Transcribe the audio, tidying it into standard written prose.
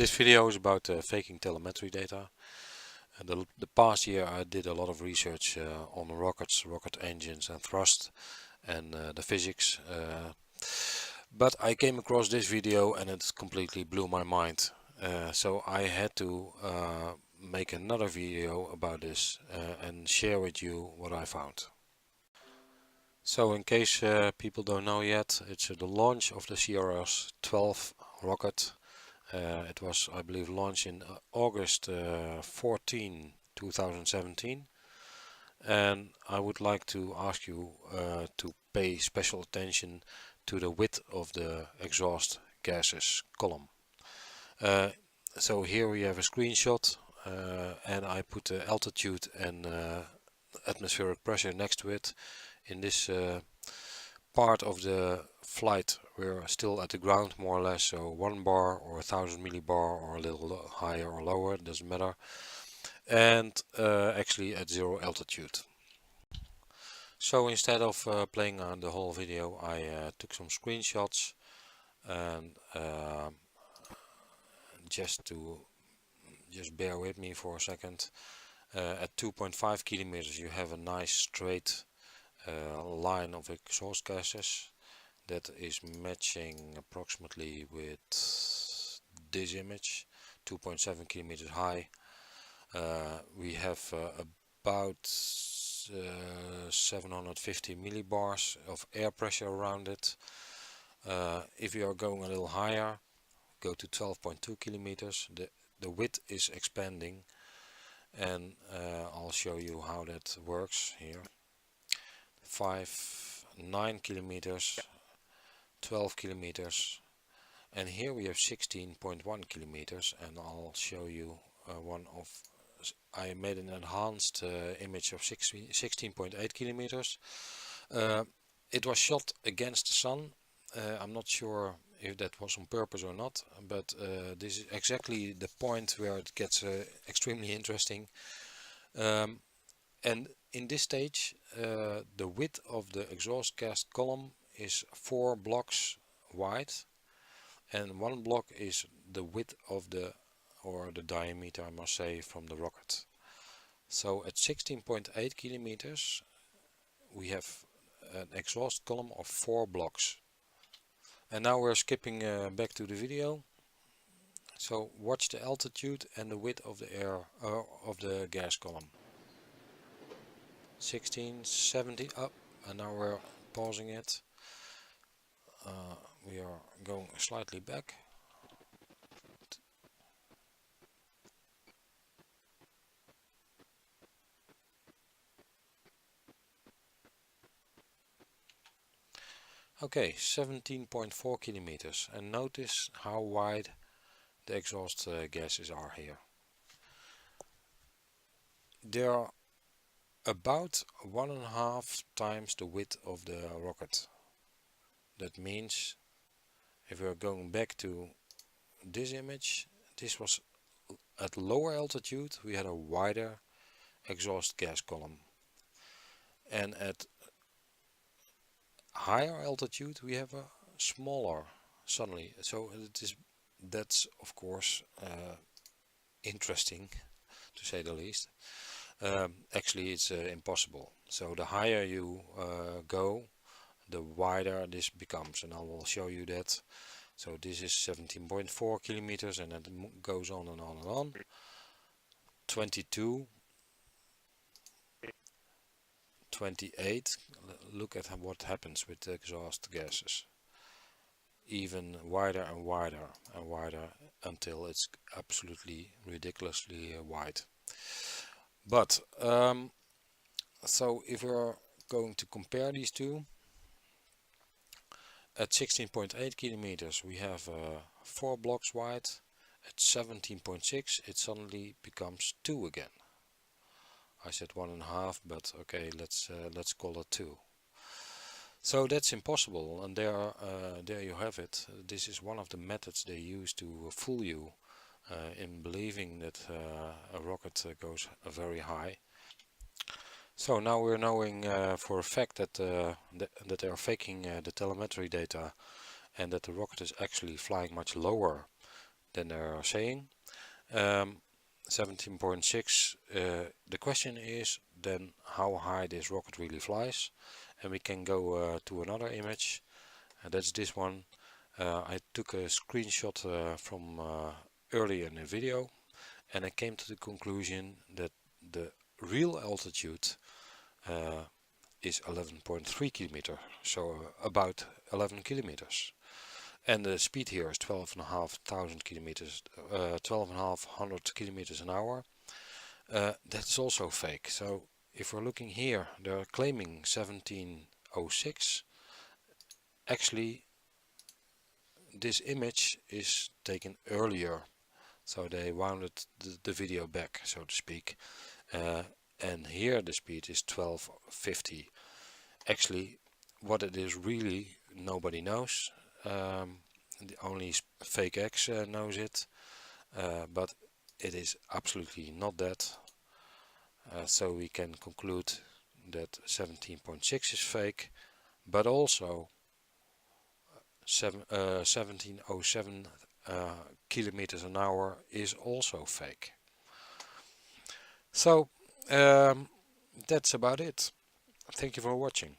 This video is about faking telemetry data. The past year I did a lot of research on rockets, rocket engines and thrust and the physics. But I came across this video and it completely blew my mind. So I had to make another video about this and share with you what I found. So in case people don't know yet, it's the launch of the CRS-12 rocket. It was, I believe, launched in August 14, 2017. And I would like to ask you to pay special attention to the width of the exhaust gases column. So here we have a screenshot and I put the altitude and atmospheric pressure next to it. In this part of the flight we're still at the ground more or less, so 1 bar or 1000 millibar or a little higher or lower, it doesn't matter, and actually at 0 altitude. So instead of playing the whole video, I took some screenshots and just bear with me for a second. At 2.5 kilometers you have a nice straight line of exhaust gases that is matching approximately with this image, 2.7 kilometers high. We have about 750 millibars of air pressure around it. If you are going a little higher, go to 12.2 kilometers, the width is expanding, and I'll show you how that works here. 9 kilometers, 12 kilometers, and here we have 16.1 kilometers, and I'll show you I made an enhanced image of 16.8 kilometers. It was shot against the sun. I'm not sure if that was on purpose or not, but this is exactly the point where it gets extremely interesting. And in this stage the width of the exhaust gas column is 4 blocks wide, and 1 block is the width of the diameter, I must say, from the rocket. So at 16.8 kilometers we have an exhaust column of 4 blocks. And now we're skipping back to the video. So watch the altitude and the width of the air of the gas column. 16, 17 up, and now we're pausing it. We are going slightly back. Okay, 17.4 kilometers, and notice how wide the exhaust gases are here. They are about 1.5 times the width of the rocket. That means if we're going back to this image, this was at lower altitude, we had a wider exhaust gas column, and at higher altitude we have a smaller suddenly. So that's of course interesting, to say the least. Actually it's impossible. So the higher you go, the wider this becomes, and I will show you that. So this is 17.4 kilometers, and it goes on and on and on. 22, 28. Look at what happens with the exhaust gases. Even wider and wider and wider until it's absolutely ridiculously wide. But so if we're going to compare these two, at 16.8 kilometers we have 4 blocks wide. At 17.6 it suddenly becomes 2 again. I said 1.5, but okay, let's call it 2. So that's impossible, and there you have it. This is one of the methods they use to fool you in believing that a rocket goes very high. So now we're knowing for a fact that they are faking the telemetry data, and that the rocket is actually flying much lower than they are saying. 17.6. The question is then how high this rocket really flies, and we can go to another image. That's this one. I took a screenshot from earlier in the video, and I came to the conclusion that the real altitude is 11.3 kilometers, so about 11 kilometers. And the speed here is 12,500 kilometers, 12,500 kilometers an hour. That's also fake. So if we're looking here, they're claiming 1706. Actually, this image is taken earlier, so they wounded the video back, so to speak. And here the speed is 1250. Actually, what it is really, nobody knows. Only SpaceX knows it, but it is absolutely not that. So we can conclude that 17.6 is fake, but also 1707 kilometers an hour is also fake. So that's about it. Thank you for watching.